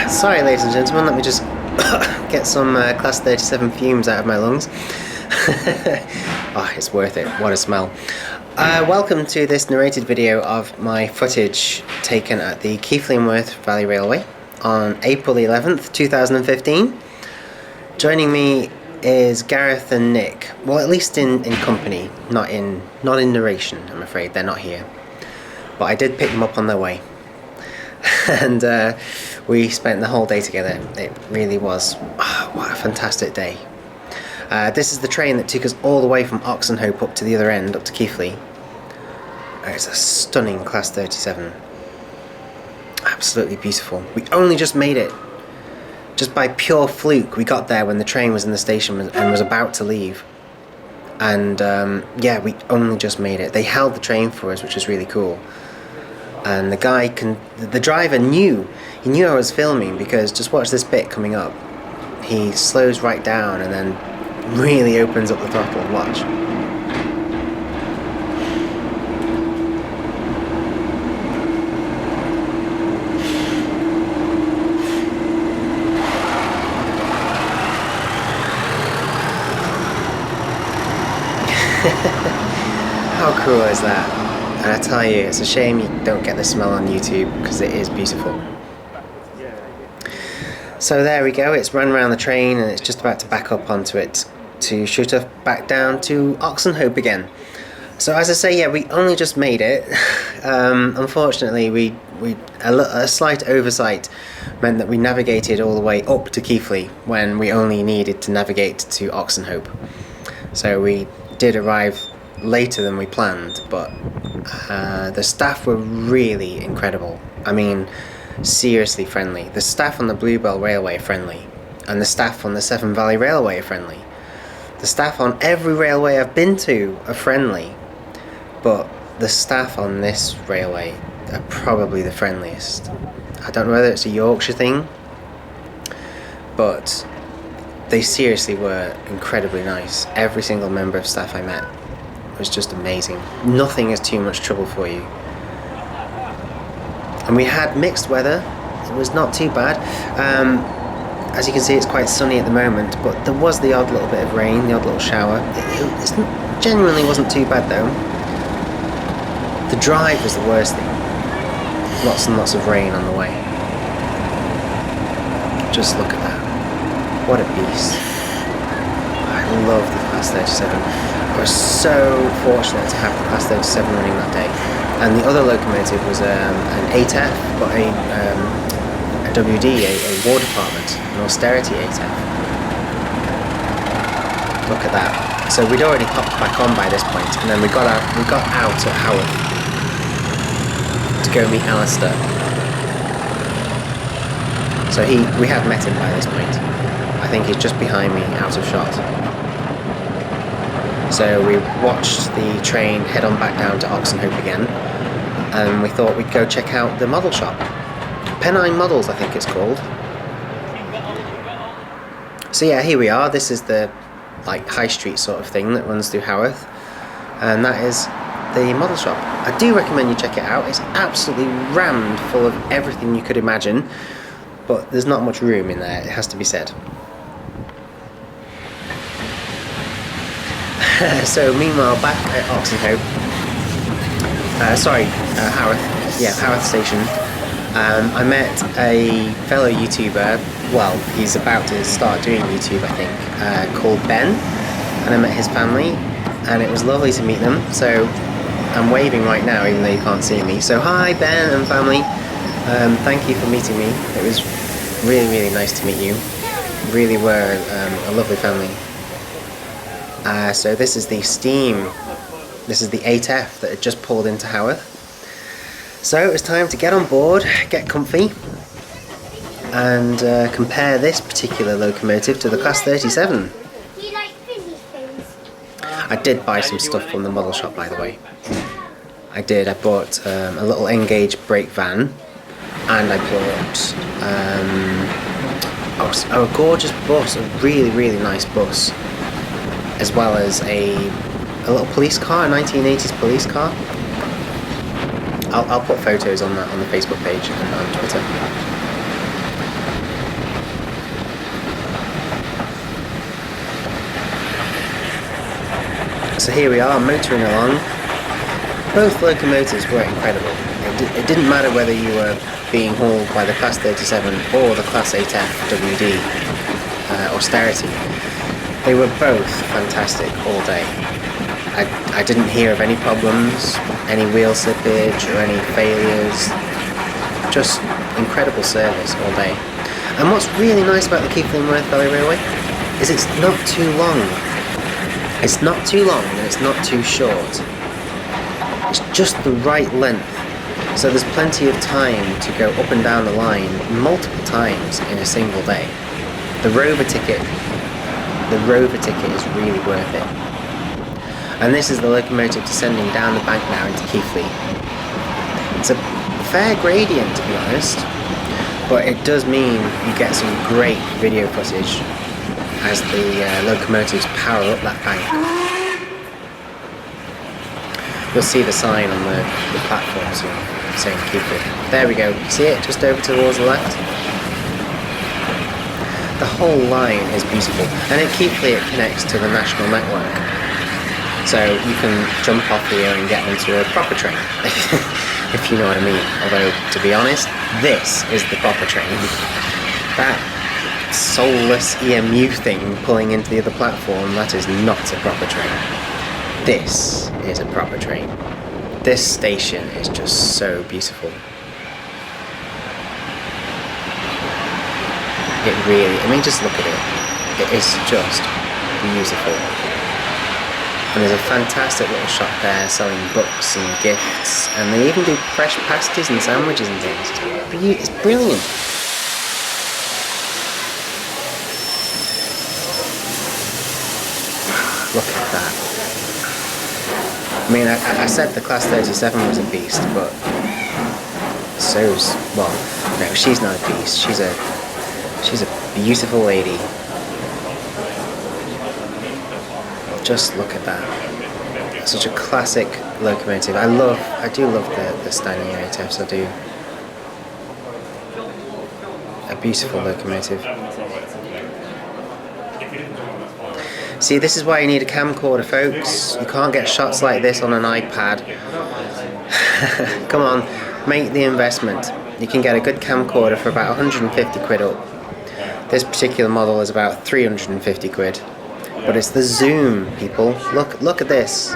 Sorry ladies and gentlemen, let me just get some Class 37 fumes out of my lungs. Oh, it's worth it, what a smell. Welcome to this narrated video of my footage taken at the Keighley and Haworth Valley Railway on April 11th, 2015. Joining me is Gareth and Nick. Well, at least in company, not in narration, I'm afraid. They're not here. But I did pick them up on their way. And we spent the whole day together. It really was, what a fantastic day. This is the train that took us all the way from Oxenhope up to the other end, up to Keighley. It's a stunning Class 37. Absolutely beautiful. We only just made it. Just by pure fluke, we got there when the train was in the station and was about to leave. And yeah, we only just made it. They held the train for us, which was really cool. And the driver knew I was filming, because just watch this bit coming up. He slows right down and then really opens up the throttle. Watch. How cool is that? And I tell you, it's a shame you don't get the smell on YouTube, because it is beautiful. So there we go, it's run around the train and it's just about to back up onto it to shoot us back down to Oxenhope again. So as I say, yeah, we only just made it. Unfortunately, a slight oversight meant that we navigated all the way up to Keighley when we only needed to navigate to Oxenhope. So we did arrive later than we planned, but the staff were really incredible. I mean, seriously friendly. The staff on the Bluebell Railway are friendly, and the staff on the Severn Valley Railway are friendly. The staff on every railway I've been to are friendly, but the staff on this railway are probably the friendliest. I don't know whether it's a Yorkshire thing, but they seriously were incredibly nice. Every single member of staff I met was just amazing. Nothing is too much trouble for you. And we had mixed weather. It was not too bad. As you can see, it's quite sunny at the moment, but there was the odd little bit of rain, the odd little shower. It genuinely wasn't too bad though. The drive was the worst thing. Lots and lots of rain on the way. Just look at that. What a beast. I love the Class 37. I was so fortunate to have the Class 37 running that day. And the other locomotive was an ATF, but a WD, a War Department, an austerity ATF. Look at that. So we'd already popped back on by this point, and then we got out at Haworth to go meet Alistair. So we had met him by this point. I think he's just behind me, out of shot. So we watched the train head on back down to Oxenhope again, and we thought we'd go check out the model shop. Pennine Models, I think it's called. So yeah, here we are. This is the high street sort of thing that runs through Haworth, and that is the model shop. I do recommend you check it out. It's absolutely rammed full of everything you could imagine, but there's not much room in there, it has to be said. So meanwhile, back at Oxenhope, Haworth, yeah, Haworth Station, I met a fellow YouTuber, well, he's about to start doing YouTube, I think, called Ben, and I met his family, and it was lovely to meet them. So I'm waving right now, even though you can't see me. So hi, Ben and family, thank you for meeting me. It was really, really nice to meet you. Really were a lovely family. So this is the steam, this is the ATF that had just pulled into Haworth. So it was time to get on board, get comfy, and compare this particular locomotive to the Class 37. Do you like fizzy things? I did buy some stuff from the model shop, by the way. I did. I bought a little Engage brake van, and I bought a gorgeous bus, a really, really nice bus, as well as a little police car, a 1980s police car. I'll put photos on that on the Facebook page and on Twitter. So here we are, motoring along. Both locomotives were incredible. It didn't matter whether you were being hauled by the Class 37 or the Class 8F WD Austerity. They were both fantastic all day. I didn't hear of any problems, any wheel slippage or any failures. Just incredible service all day. And what's really nice about the Keighley and Worth Valley Railway is it's not too long. It's not too long and it's not too short. It's just the right length. So there's plenty of time to go up and down the line multiple times in a single day. The Rover ticket is really worth it. And this is the locomotive descending down the bank now into Keighley. It's a fair gradient, to be honest, but it does mean you get some great video footage as the locomotives power up that bank. You'll see the sign on the platform soon saying Keighley. There we go, see it just over towards the left? The whole line is beautiful, and at Keighley it connects to the national network. So you can jump off here and get onto a proper train, if you know what I mean. Although, to be honest, this is the proper train. That soulless EMU thing pulling into the other platform, that is not a proper train. This is a proper train. This station is just so beautiful. It really, I mean, just look at it. It is just beautiful. And there's a fantastic little shop there selling books and gifts, and they even do fresh pasties and sandwiches and things. It's brilliant. Look at that. I mean, I said the Class 37 was a beast, but so's, well, no, she's not a beast. She's a beautiful lady. Just look at that. Such a classic locomotive. I do love the standing 8Fs, I do. A beautiful locomotive. See, this is why you need a camcorder, folks. You can't get shots like this on an iPad. Come on, make the investment. You can get a good camcorder for about 150 quid up. This particular model is about 350 quid. But it's the zoom, people. Look at this.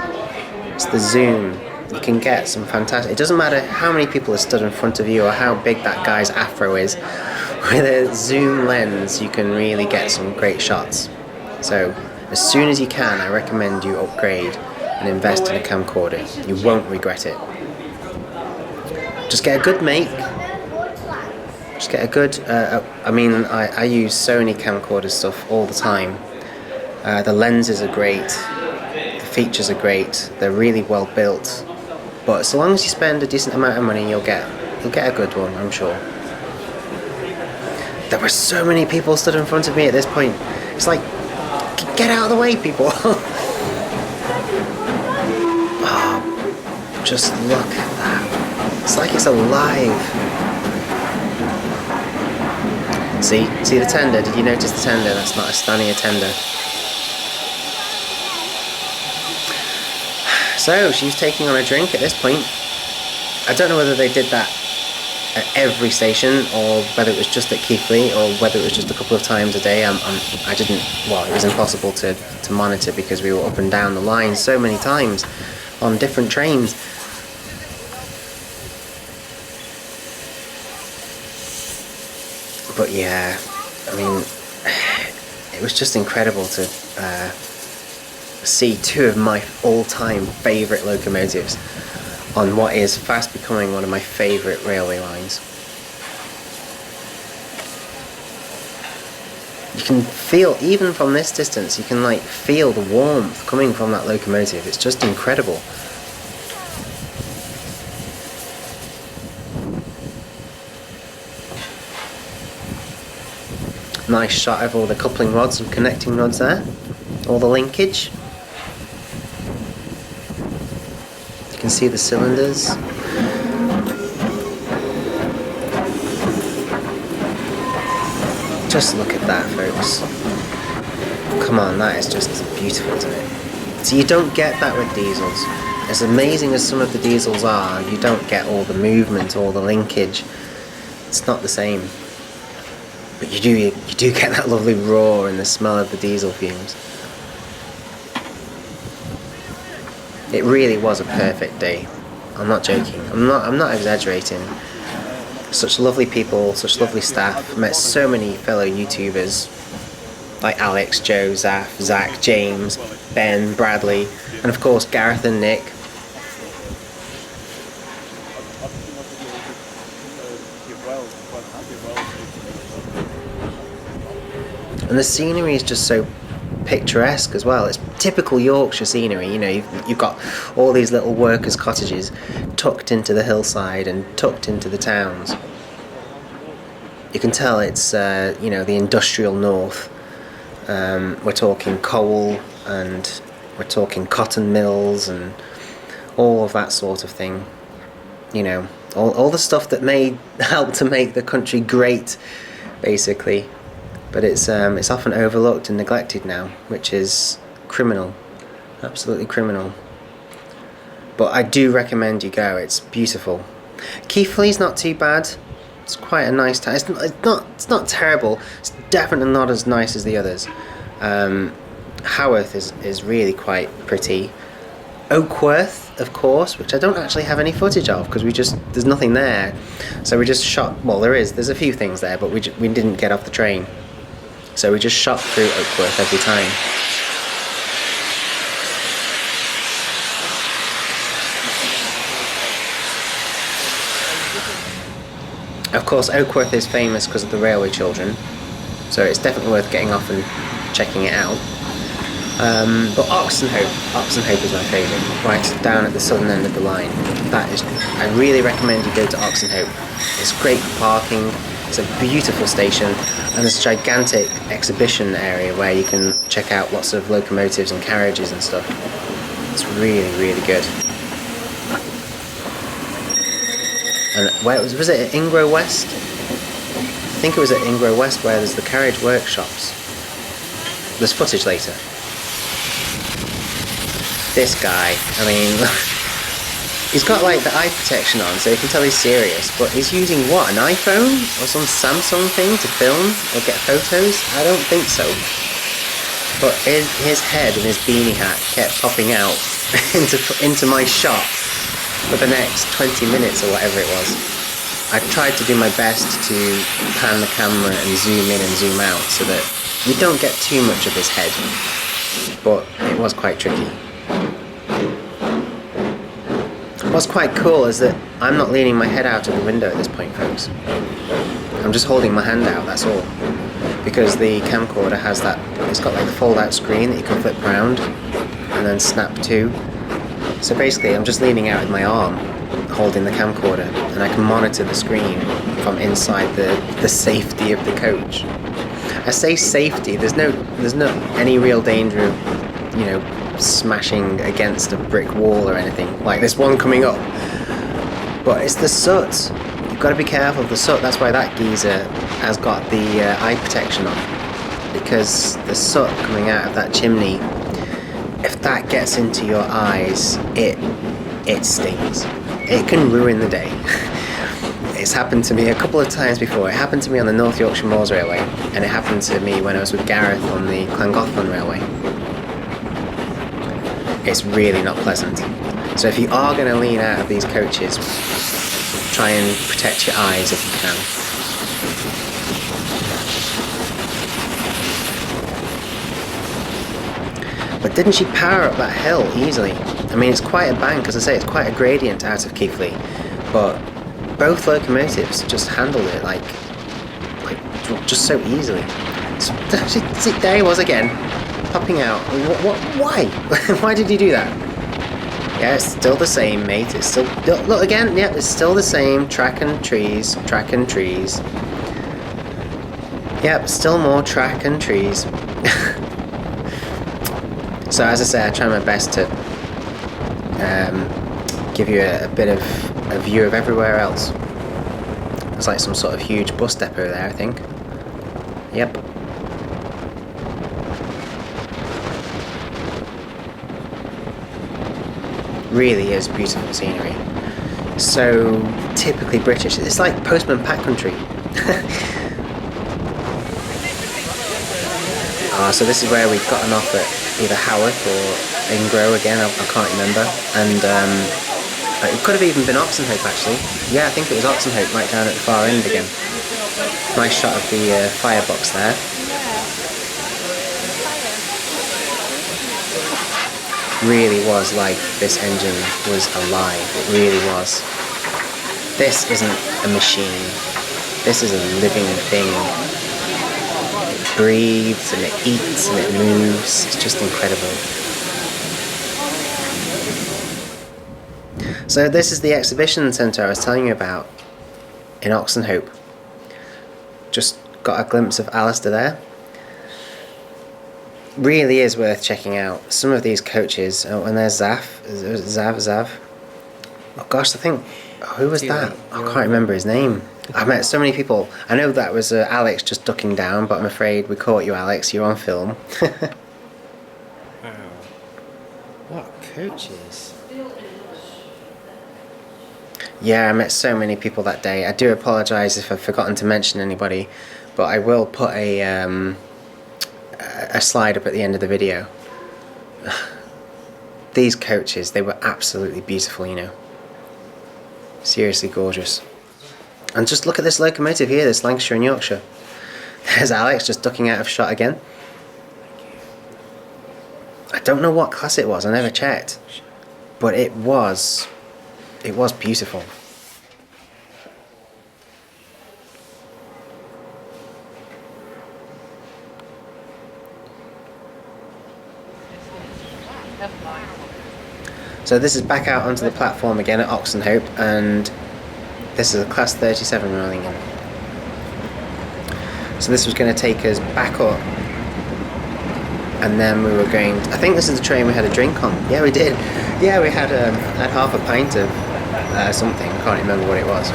It's the zoom. You can get some fantastic... It doesn't matter how many people are stood in front of you or how big that guy's afro is. With a zoom lens, you can really get some great shots. So, as soon as you can, I recommend you upgrade and invest in a camcorder. You won't regret it. Just get a good make. Just get a good... I use Sony camcorder stuff all the time. The lenses are great, the features are great, they're really well built, but so long as you spend a decent amount of money, you'll get a good one, I'm sure. There were so many people stood in front of me at this point. It's like, get out of the way, people. Oh, just look at that. It's like it's alive. See the tender? Did you notice the tender? That's not a Scania tender. So, she's taking on a drink at this point. I don't know whether they did that at every station, or whether it was just at Keighley, or whether it was just a couple of times a day. It was impossible to monitor because we were up and down the line so many times on different trains. But yeah, I mean, it was just incredible to see two of my all-time favourite locomotives on what is fast becoming one of my favourite railway lines. You can feel, even from this distance, you can like feel the warmth coming from that locomotive. It's just incredible. Nice shot of all the coupling rods and connecting rods there, all the linkage. You can see the cylinders. Just look at that, folks. Come on, that is just beautiful, isn't it? So you don't get that with diesels. As amazing as some of the diesels are, you don't get all the movement, all the linkage. It's not the same. But you do get that lovely roar and the smell of the diesel fumes. It really was a perfect day. I'm not joking. I'm not exaggerating. Such lovely people, such lovely staff. Met so many fellow YouTubers like Alex, Joe, Zaf, Zach, James, Ben, Bradley, and of course Gareth and Nick. And the scenery is just so picturesque as well. It's typical Yorkshire scenery. You know, you've got all these little workers' cottages tucked into the hillside and tucked into the towns. You can tell it's you know, the industrial north. We're talking coal and we're talking cotton mills and all of that sort of thing. You know, all the stuff that help to make the country great, basically. But it's often overlooked and neglected now, which is criminal, absolutely criminal. But I do recommend you go. It's beautiful. Keighley's not too bad. It's quite a nice town. It's not terrible. It's definitely not as nice as the others. Haworth is really quite pretty. Oakworth, of course, which I don't actually have any footage of because there's nothing there. So we just shot. Well, there's a few things there, but we didn't get off the train. So we just shot through Oakworth every time. Of course, Oakworth is famous because of the Railway Children, so it's definitely worth getting off and checking it out. But Oxenhope is my favourite, right down at the southern end of the line. I really recommend you go to Oxenhope. It's great for parking, it's a beautiful station, and there's a gigantic exhibition area where you can check out lots of locomotives and carriages and stuff. It's really, really good. And where was it at Ingro West? I think it was at Ingro West where there's the carriage workshops. There's footage later. This guy, I mean, he's got like the eye protection on, so you can tell he's serious, but he's using what, an iPhone or some Samsung thing to film or get photos? I don't think so. But his head and his beanie hat kept popping out into my shot for the next 20 minutes or whatever it was. I tried to do my best to pan the camera and zoom in and zoom out so that you don't get too much of his head, but it was quite tricky. What's quite cool is that I'm not leaning my head out of the window at this point, folks. I'm just holding my hand out, that's all. Because the camcorder has that, it's got like the fold out screen that you can flip around and then snap to. So basically I'm just leaning out with my arm, holding the camcorder, and I can monitor the screen from inside the safety of the coach. I say safety, there's no any real danger of, you know, smashing against a brick wall or anything like this one coming up, but it's the soot. You've got to be careful of the soot. That's why that geezer has got the eye protection on, because the soot coming out of that chimney, if that gets into your eyes, it stings. It can ruin the day. It's happened to me a couple of times before. It happened to me on the North Yorkshire Moors Railway, and it happened to me when I was with Gareth on the Llangollen Railway. It's really not pleasant. So if you are going to lean out of these coaches, try and protect your eyes if you can. But didn't she power up that hill easily? I mean, it's quite a bank, as I say, it's quite a gradient out of Keighley, but both locomotives just handled it like just so easily. So, there he was again, popping out. Why? Why did you do that? Yeah, it's still the same, mate. It's still, look again. Yeah, it's still the same. Track and trees. Yep, still more track and trees. So as I say, I try my best to give you a bit of a view of everywhere else. There's like some sort of huge bus depot there, I think. Yep. Really is beautiful scenery. So typically British. It's like Postman Pat Country. So this is where we've gotten off at either Haworth or Ingro again, I can't remember. And it could have even been Oxenhope actually. Yeah, I think it was Oxenhope right down at the far end again. Nice shot of the firebox there. Really was like this engine was alive. It really was. This isn't a machine. This is a living thing. It breathes and it eats and it moves. It's just incredible. So this is the exhibition centre I was telling you about in Oxenhope. Just got a glimpse of Alistair there. Really is worth checking out. Some of these coaches. Oh, and there's Zav. Oh gosh, I think. Who was that? I can't remember his name. I met so many people. I know that was Alex just ducking down, but I'm afraid we caught you, Alex. You're on film. Wow. What coaches? Yeah, I met so many people that day. I do apologise if I've forgotten to mention anybody, but I will put a slide up at the end of the video. These coaches, they were absolutely beautiful, you know. Seriously gorgeous. And just look at this locomotive here, this Lancashire and Yorkshire. There's Alex just ducking out of shot again. I don't know what class it was, I never checked. But it was beautiful. So this is back out onto the platform again at Oxenhope, and this is a class 37 rolling in. So this was going to take us back up, and then we were going I think this is the train we had a drink on. Yeah, we did. Yeah, we had half a pint of something, I can't remember what it was.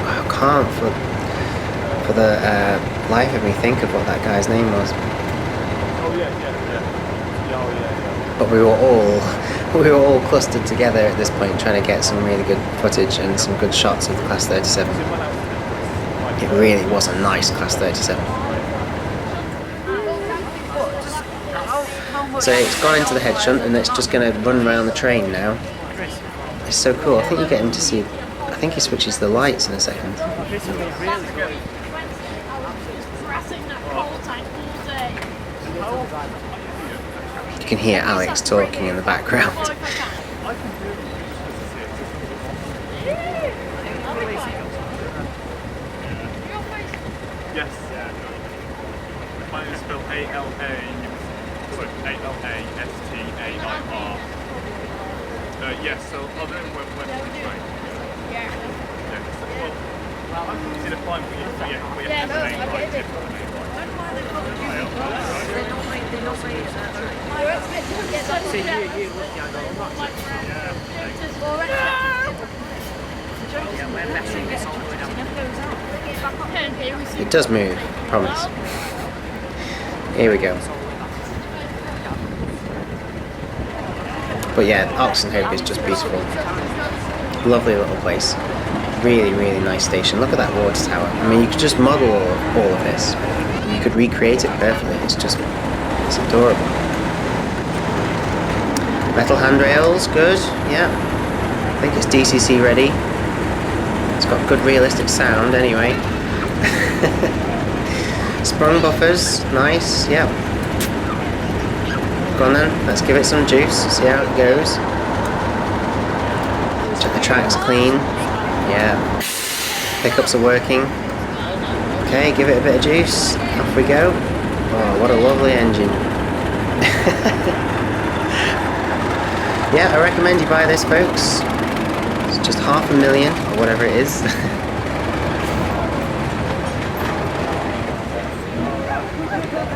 I can't for the life of me think of what that guy's name was. Oh yeah. But we were all clustered together at this point, trying to get some really good footage and some good shots of the Class 37. It really was a nice Class 37. So it's gone into the head shunt and it's just going to run around the train now. It's so cool. I think you get him to see. I think he switches the lights in a second. You can hear Alex talking in the background. Yes. Mine is spelled A-L-A-S-T-A-I-R. Yes, so other than when we train. Yeah. Well, I can see the fine we have the main right, tip for the main right. It does move, I promise. Here we go. But yeah, Oxenhope is just beautiful. Lovely little place. Really, really nice station. Look at that water tower. I mean, you could just model all of this. You could recreate it perfectly. It's adorable. Metal handrails, good. Yeah. I think it's DCC ready. It's got good realistic sound anyway. Sprung buffers, nice, yep. Go on then, let's give it some juice, see how it goes. Check the tracks clean. Yeah. Pickups are working. Okay, give it a bit of juice. Off we go. Oh, what a lovely engine. Yeah, I recommend you buy this, folks. It's just $500,000 or whatever it is.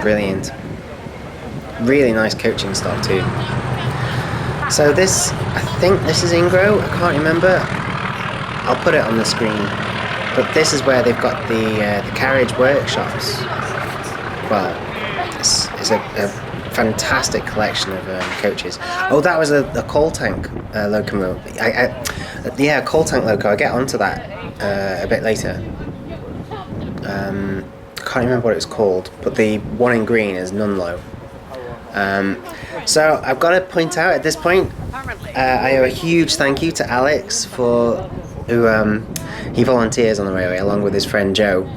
Brilliant. Really nice coaching stock too. So this, I think this is Ingro, I can't remember. I'll put it on the screen. But this is where they've got the Carriage workshops. Well, it's a fantastic collection of coaches. Oh, that was a coal tank locomotive. Yeah, a coal tank loco. I'll get onto that a bit later. I can't remember what it was called, but the one in green is Nunlow. So I've got to point out at this point, I owe a huge thank you to Alex who he volunteers on the railway along with his friend Joe,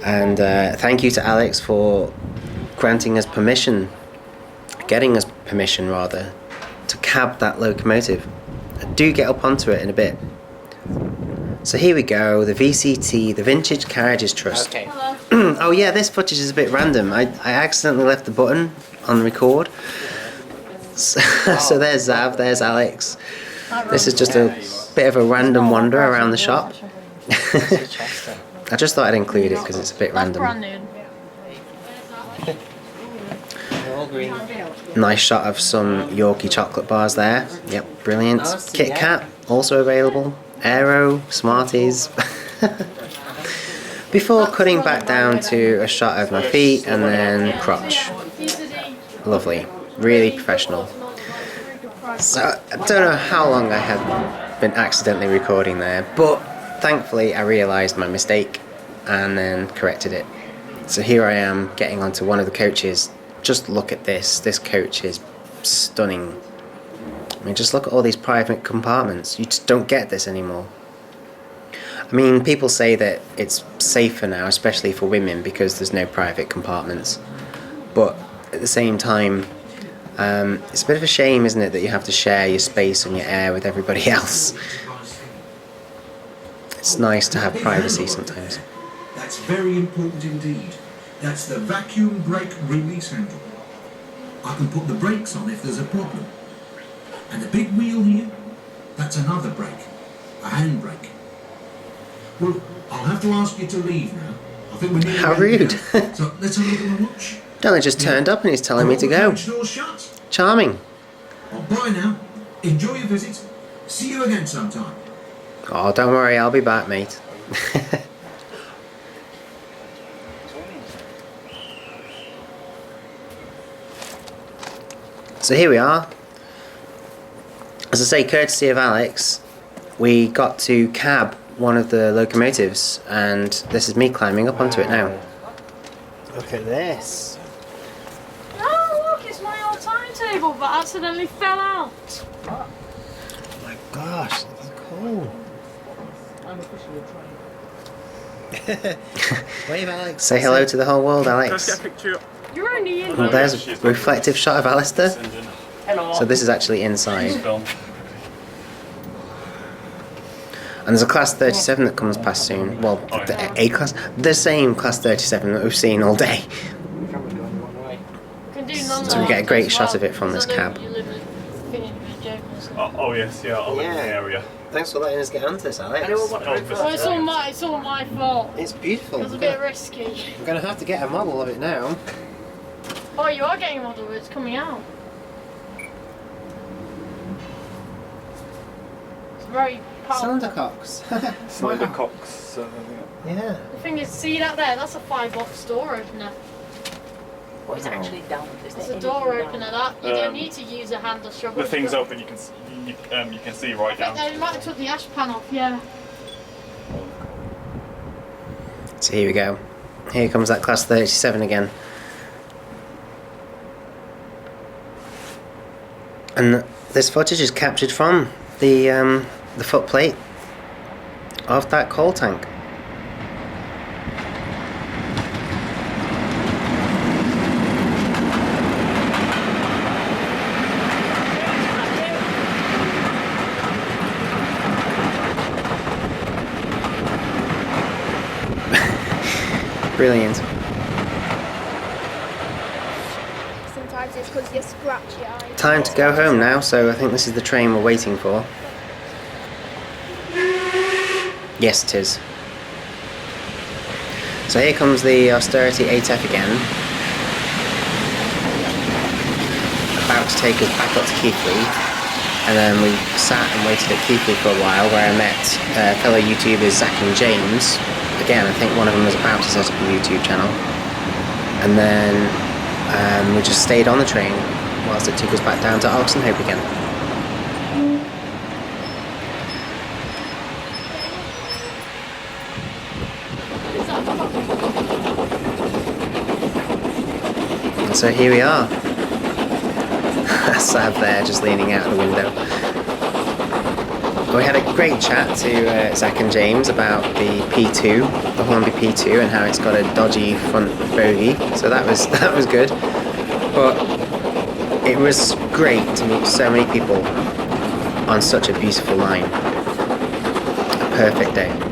and thank you to Alex for getting us permission rather, to cab that locomotive. I do get up onto it in a bit. So here we go, the VCT, the Vintage Carriages Trust. Okay. Oh yeah, this footage is a bit random. I accidentally left the button on record. So there's Zav, there's Alex. This is just a bit of a random wander around the shop. I just thought I'd include it because it's a bit random. Nice shot of some Yorkie chocolate bars there. Yep, brilliant. Kit Kat, also available. Aero, Smarties. Before cutting back down to a shot of my feet and then crotch. Lovely, really professional. So I don't know how long I had been accidentally recording there, but thankfully I realised my mistake and then corrected it. So here I am getting onto one of the coaches. Just look at this. This coach is stunning. I mean, just look at all these private compartments. You just don't get this anymore. I mean, people say that it's safer now, especially for women, because there's no private compartments. But at the same time, it's a bit of a shame, isn't it, that you have to share your space and your air with everybody else. It's nice to have privacy sometimes. That's very important indeed. That's the vacuum brake release handle. I can put the brakes on if there's a problem. And the big wheel here, that's another brake, a handbrake. Well, I'll have to ask you to leave now. I think we're nearly How rude. So let's have a look at my watch. No, I just turned up and he's telling me to go. Coach door shut. Charming. Well, bye now. Enjoy your visit. See you again sometime. Oh, don't worry, I'll be back, mate. So here we are. As I say, courtesy of Alex, we got to cab one of the locomotives, and this is me climbing up onto it now. Look at this. Oh look, it's my old timetable but accidentally fell out. Oh my gosh, that's cool. Wave, Alex. Say hello to the whole world, Can I Alex. get a picture? You're only in Well, there's a reflective shot of Alistair. Hello. So this is actually inside. And there's a class 37 that comes past soon. Well, the A class, the same class 37 that we've seen all day. So we get a great shot of it from this cab. Oh yes, yeah, I'll look in the area. Thanks for letting us get onto this, Alex. Well, it's all my fault. It's beautiful. It was a bit risky. I'm going to have to get a model of it now. Oh, you are getting a model, it's coming out. It's very powerful. Sandercocks. Snyder Cox. Yeah. The thing is, see that there? That's a 5-box door opener. What is actually down? Is It's there a door anything opener. down? That you don't need to use a hand or shovel. The thing's open. You can you can see right down. They might have took the ash pan off. Yeah. So here we go. Here comes that class 37 again. And this footage is captured from the footplate of that coal tank. Brilliant. Sometimes it's because you're scratchy eyed. Time to go home now, so I think this is the train we're waiting for. Yes, it is. So here comes the Austerity 8F again. About to take us back up to Keighley. And then we sat and waited at Keighley for a while, where I met fellow YouTubers Zach and James. Again, I think one of them was about to set up a YouTube channel. And then we just stayed on the train whilst it took us back down to Hope again. And so here we are. Sav there, just leaning out the window. We had a great chat to Zach and James about the P2, the Hornby P2, and how it's got a dodgy front bogie. So that was good. But it was great to meet so many people on such a beautiful line. A perfect day.